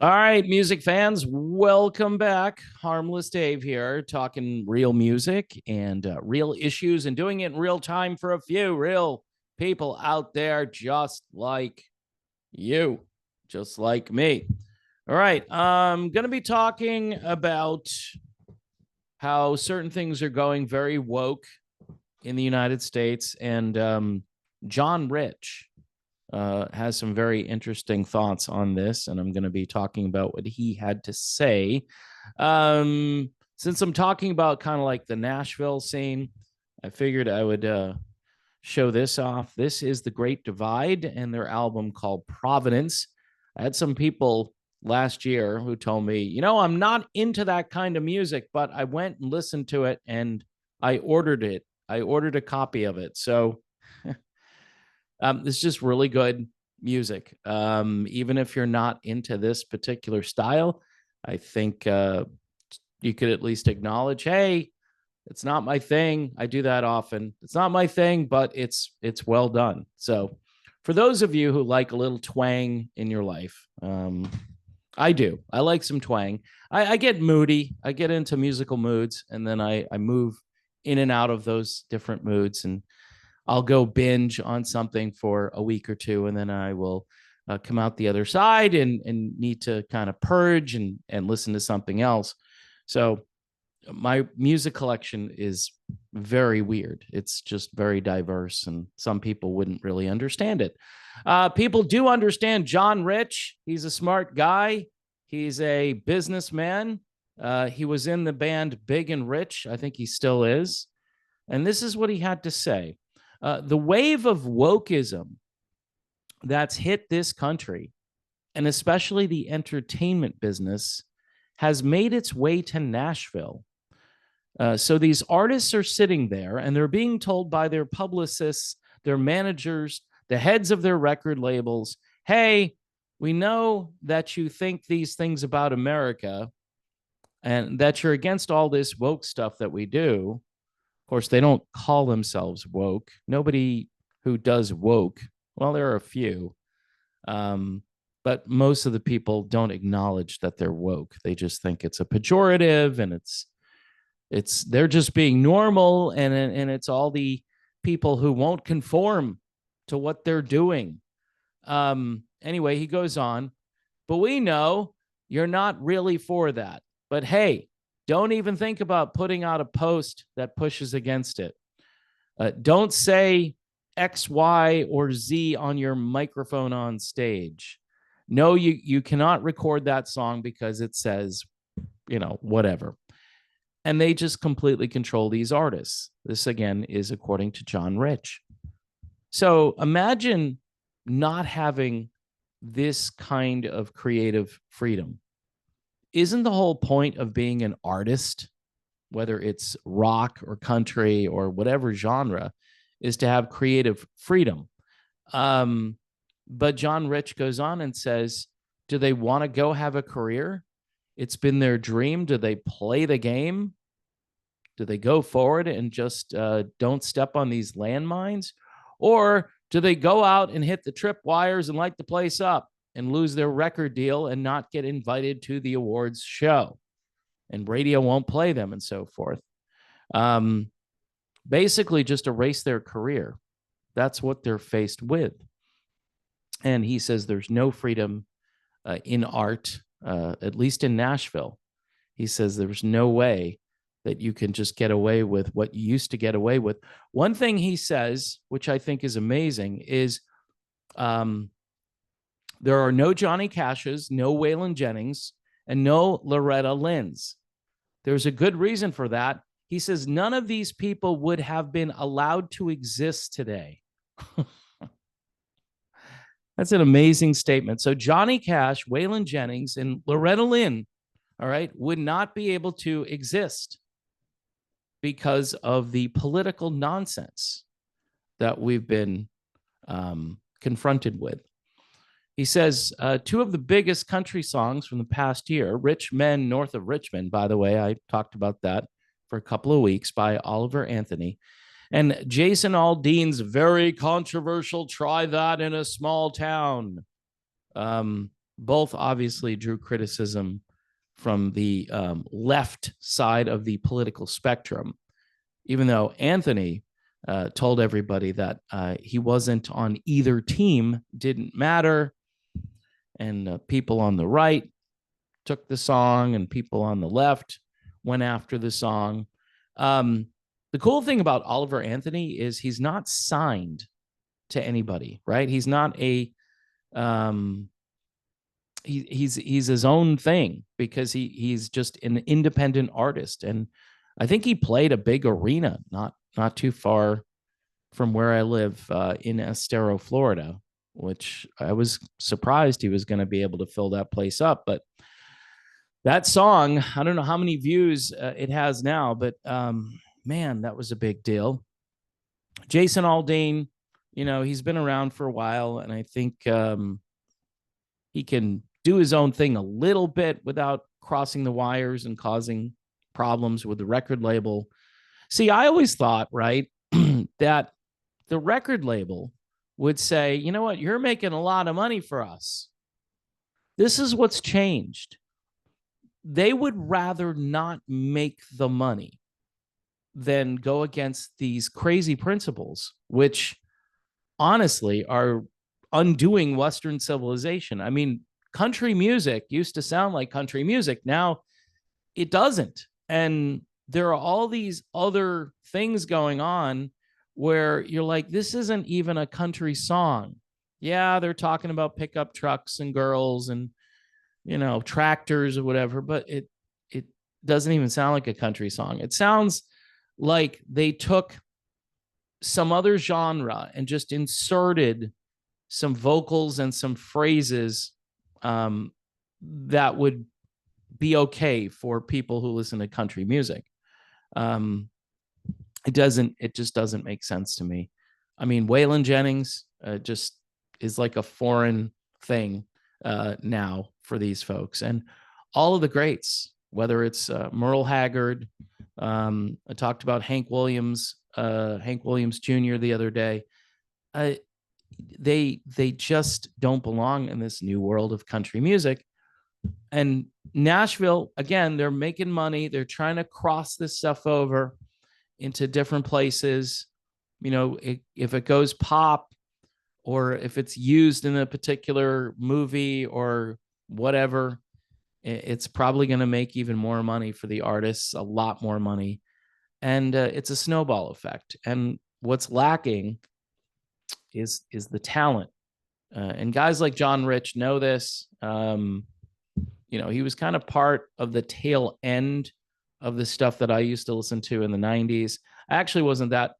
All right, music fans, welcome back. Harmless Dave here, talking real music and real issues and doing it in real time for a few real people out there just like you, just like me. All right, I'm going to be talking about how certain things are going very woke in the United States. And John Rich has some very interesting thoughts on this, and I'm going to be talking about what he had to say. Since I'm talking about kind of like the Nashville scene, I figured I would show this off. This is The Great Divide and their album called Providence. I had some people last year who told me, I'm not into that kind of music, but I went and listened to it and I ordered it. I ordered a copy of it. So it's just really good music. Even if you're not into this particular style, I think you could at least acknowledge, hey, it's not my thing. I do that often. It's not my thing, but it's well done. So for those of you who like a little twang in your life, I do. I like some twang. I get moody. I get into musical moods, and then I move in and out of those different moods, and I'll go binge on something for a week or two, and then I will come out the other side and need to kind of purge and listen to something else. So my music collection is very weird. It's just very diverse, and some people wouldn't really understand it. People do understand John Rich. He's a smart guy. He's a businessman. He was in the band Big and Rich. I think he still is. And this is what he had to say. The wave of wokeism that's hit this country, and especially the entertainment business, has made its way to Nashville. So these artists are sitting there and they're being told by their publicists, their managers, the heads of their record labels, hey, we know that you think these things about America and that you're against all this woke stuff that we do. Of course, they don't call themselves woke. Nobody who does woke, well, there are a few, but most of the people don't acknowledge that they're woke. They just think it's a pejorative, and they're just being normal, and it's all the people who won't conform to what they're doing. Anyway, he goes on, but we know you're not really for that. But hey, don't even think about putting out a post that pushes against it. Don't say X, Y, or Z on your microphone on stage. No, you cannot record that song because it says, whatever. And they just completely control these artists. This, again, is according to John Rich. So imagine not having this kind of creative freedom. Isn't the whole point of being an artist, whether it's rock or country or whatever genre, is to have creative freedom? But John Rich goes on and says, do they want to go have a career? It's been their dream. Do they play the game? Do they go forward and just don't step on these landmines? Or do they go out and hit the tripwires and light the place up and lose their record deal and not get invited to the awards show? And radio won't play them and so forth. Basically, just erase their career. That's what they're faced with. And he says there's no freedom in art, at least in Nashville. He says there's no way that you can just get away with what you used to get away with. One thing he says, which I think is amazing, is there are no Johnny Cashes, no Waylon Jennings, and no Loretta Lynn's. There's a good reason for that. He says none of these people would have been allowed to exist today. That's an amazing statement. So Johnny Cash, Waylon Jennings, and Loretta Lynn, all right, would not be able to exist because of the political nonsense that we've been confronted with. He says two of the biggest country songs from the past year, Rich Men North of Richmond, by the way, I talked about that for a couple of weeks, by Oliver Anthony, and Jason Aldean's very controversial Try That in a Small Town. both obviously drew criticism from the left side of the political spectrum, even though Anthony told everybody that he wasn't on either team, didn't matter. And people on the right took the song, and people on the left went after the song. The cool thing about Oliver Anthony is he's not signed to anybody, right? He's not a he's his own thing, because he's just an independent artist. And I think he played a big arena not too far from where I live, in Estero, Florida, which I was surprised he was going to be able to fill that place up. But that song, I don't know how many views it has now, but man, that was a big deal. Jason Aldean, he's been around for a while, and I think he can do his own thing a little bit without crossing the wires and causing problems with the record label. See, I always thought, right, that the record label would say, you know what, you're making a lot of money for us. This is what's changed. They would rather not make the money than go against these crazy principles, which honestly are undoing Western civilization. I mean, country music used to sound like country music. Now it doesn't. And there are all these other things going on where you're like, this isn't even a country song. Yeah, they're talking about pickup trucks and girls and, tractors or whatever, but it doesn't even sound like a country song. It sounds like they took some other genre and just inserted some vocals and some phrases that would be okay for people who listen to country music. It just doesn't make sense to me. I mean, Waylon Jennings just is like a foreign thing now for these folks, and all of the greats, whether it's Merle Haggard. I talked about Hank Williams Jr. the other day. They just don't belong in this new world of country music. And Nashville, again, they're making money. They're trying to cross this stuff over into different places. If it goes pop, or if it's used in a particular movie or whatever, it's probably going to make even more money for the artists, a lot more money. And it's a snowball effect. And what's lacking is the talent. And guys like John Rich know this. He was kind of part of the tail end of the stuff that I used to listen to in the 90s. I actually wasn't that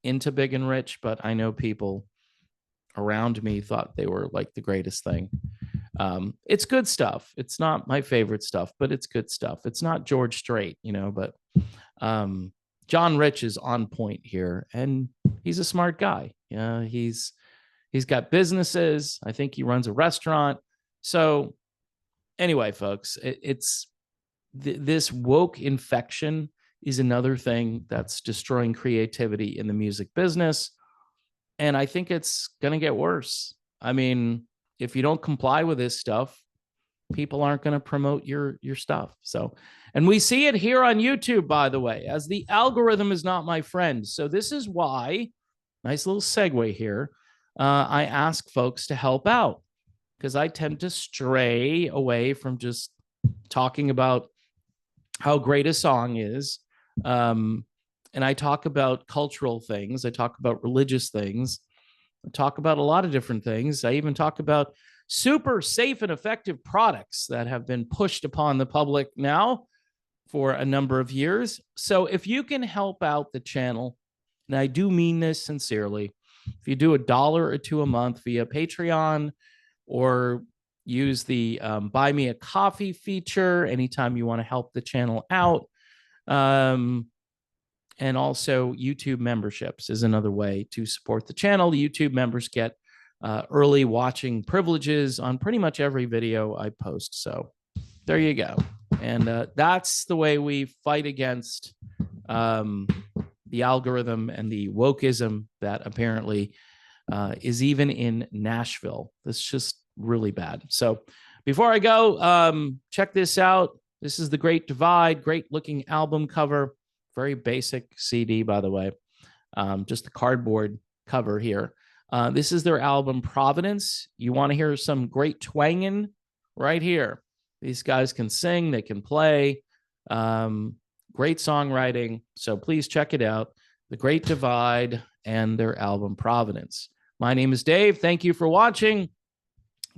into Big and Rich, but I know people around me thought they were like the greatest thing. It's good stuff. It's not my favorite stuff, but it's good stuff. It's not George Strait, but John Rich is on point here, and he's a smart guy. He's got businesses. I think he runs a restaurant. So anyway, folks, this woke infection is another thing that's destroying creativity in the music business. And I think it's going to get worse. I mean, if you don't comply with this stuff, people aren't going to promote your stuff. So, and we see it here on YouTube, by the way, as the algorithm is not my friend. So this is why, nice little segue here, I ask folks to help out, because I tend to stray away from just talking about how great a song is. And I talk about cultural things. I talk about religious things. I talk about a lot of different things. I even talk about super safe and effective products that have been pushed upon the public now for a number of years. So if you can help out the channel, and I do mean this sincerely, if you do $1 or $2 a month via Patreon, or use the Buy Me a Coffee feature anytime you want to help the channel out. And also YouTube memberships is another way to support the channel. The YouTube members get early watching privileges on pretty much every video I post. So there you go. And that's the way we fight against the algorithm and the wokeism that apparently is even in Nashville. That's just really bad. So Before I go, check this out. This is The Great Divide. Great looking album cover. Very basic CD, by the way. Just the cardboard cover here. This is their album Providence. You want to hear some great twanging right here. These guys can sing, they can play. Great songwriting. So please check it out. The Great Divide and their album Providence. My name is Dave. Thank you for watching.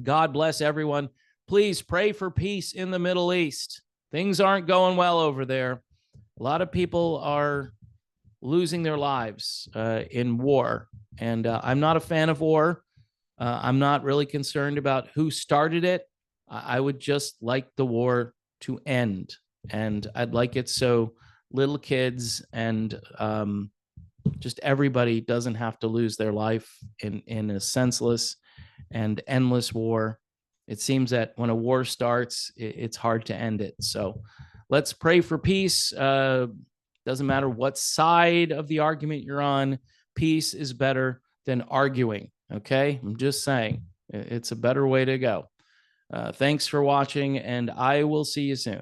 God bless everyone. Please pray for peace in the Middle East. Things aren't going well over there. A lot of people are losing their lives in war. And I'm not a fan of war. I'm not really concerned about who started it. I would just like the war to end. And I'd like it so little kids and just everybody doesn't have to lose their life in a senseless and endless war. It seems that when a war starts, it's hard to end it. So let's pray for peace. Doesn't matter what side of the argument you're on. Peace is better than arguing. Okay. I'm just saying it's a better way to go. Thanks for watching, and I will see you soon.